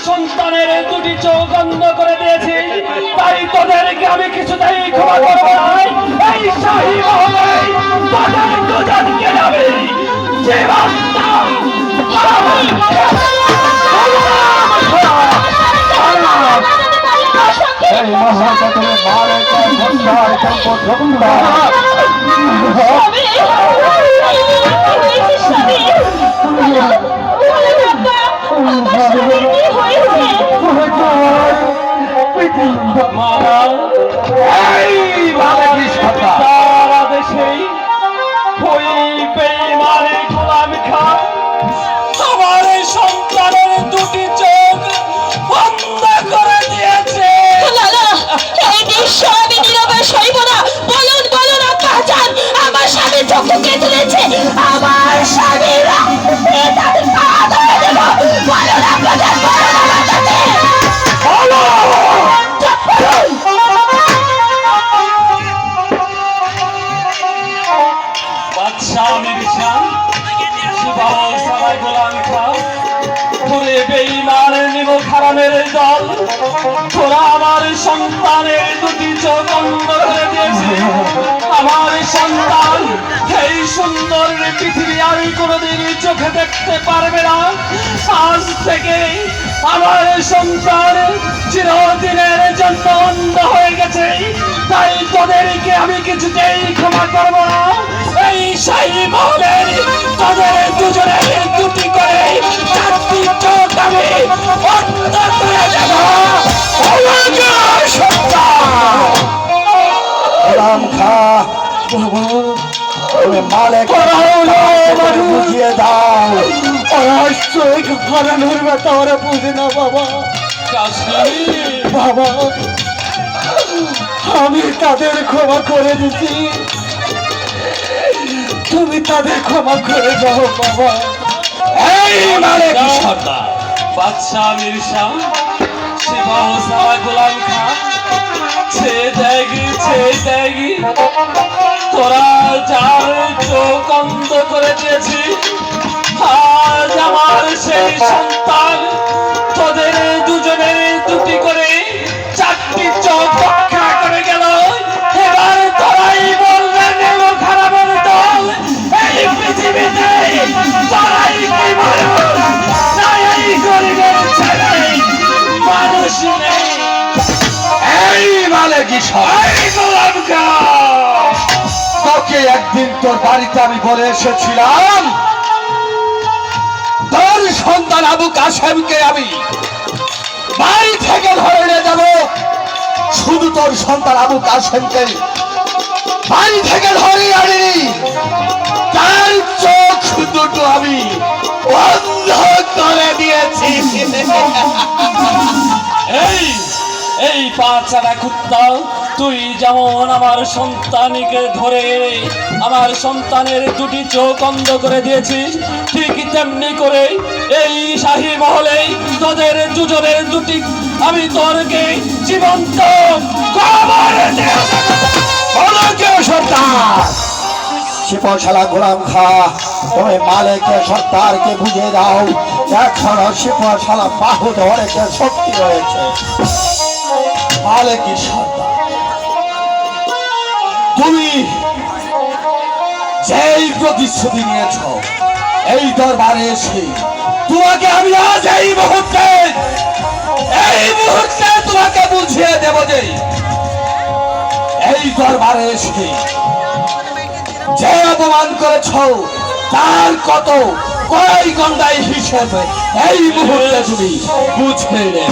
সন্তানের দুটি চোখ অন্ধ করে দিয়েছি, তাই তোদেরকে আমি কিছুতেই ক্ষমা করবো না। এই শাহী মহলে তোদের দুজনকে আমি এই মহাসতরে মারে সংসার সম্পদ আমার সন্তানের দুটি চোখ বন্ধ করে দিয়েছে। এই দৃশ্য আমি নীরবে সইব না। বলুন বলুন আব্বাজান, আমার স্বামী চোখ তুলেছে, আমার স্বামীরা তাদের পা ধরে দেব। বলুন আব্বাজান, বলুন আমার কাছে। বাদশাহ মির্জা সুবাহ সারাই গোলাম খাঁ ঘুরে বেঈমান নিমক হারামের দল, তোরা আমার সন্তানের দুটি চোখ অন্ধ করে দিয়েছে। আমার সন্তান এই সুন্দর পৃথিবী আর কোনোদিন চোখে দেখতে পারবে না। আজ থেকে আমার সন্তান চিরদিনের জন্য অন্ধ হয়ে গেছে, তাই তোদেরকে আমি কিছুতেই ক্ষমা করব না। এই শাহী মহলের তোদের দুজনের দুটি করে চারটি চোখ আমি বন্ধ করে দেব। গোলাম খা তুমি মালিক বুঝিয়ে দাও। চোখ হারানোর ব্যাটা ওরা বুঝে না বাবা। বাবা আমি তাদের ক্ষমা করে দিচ্ছি, তুমি তাদের ক্ষমা করে দাও বাবা। এই মালিক সর্দার বাদশাহ মির্জা সুবাহ সারাই গোলাম খাঁ ছেড়ে তোরা যার চোখ অন্ধ করে দিয়েছি, আজ আমার সেই সন্তান তোদের দুজনের দুটি করে চারটি চোখ রক্ষা করে গেল। এবার তোরাই বলবেন এবং খারাপের দল এই পৃথিবীতে তোরাই কি মানুষ না এই গরিবের ছেলে মানুষ নেই। এই মালিক গোলাম খা তোকে একদিন তোর বাড়িতে আমি বলে এসেছিলাম তোর সন্তান আবু কাসেমকে আমি বাড়ি থেকে ধরে নিয়ে যাব। শুধু তোর সন্তান আবু কাসেমকে বাড়ি থেকে ধরে আনিনি, তার চোখ দুটো আমি বন্ধ করে দিয়েছি। এই পাঁচটা কুত্তা, তুই যেমন আমার সন্তানকে ধরে আমার সন্তানের দুটি চোখ অন্ধ করে দিয়েছিস, ঠিক তেমনি করে এই শাহী মহলে তোদের দুজনের দুটি আমি তোরকে জীবন্ত শিপশালা গোলাম খা তুমি মালিকের সর্দারকে বুঝিয়ে দাও, এখনো শিপশালা বাহু ধরেছে শক্তি রয়েছে। মালিকের সর্দার তুমি যেই প্রতিশ্রুতি নিয়েছ এই দরবারে এসে তোমাকে আমি আজ এই মুহূর্তে তোমাকে বুঝিয়ে দেব যে এই দরবারে এসে যে অপমান করেছ তার কত কড়াই গন্ডাই হিসেবে এই মুহূর্তে তুমি বুঝে নেবে।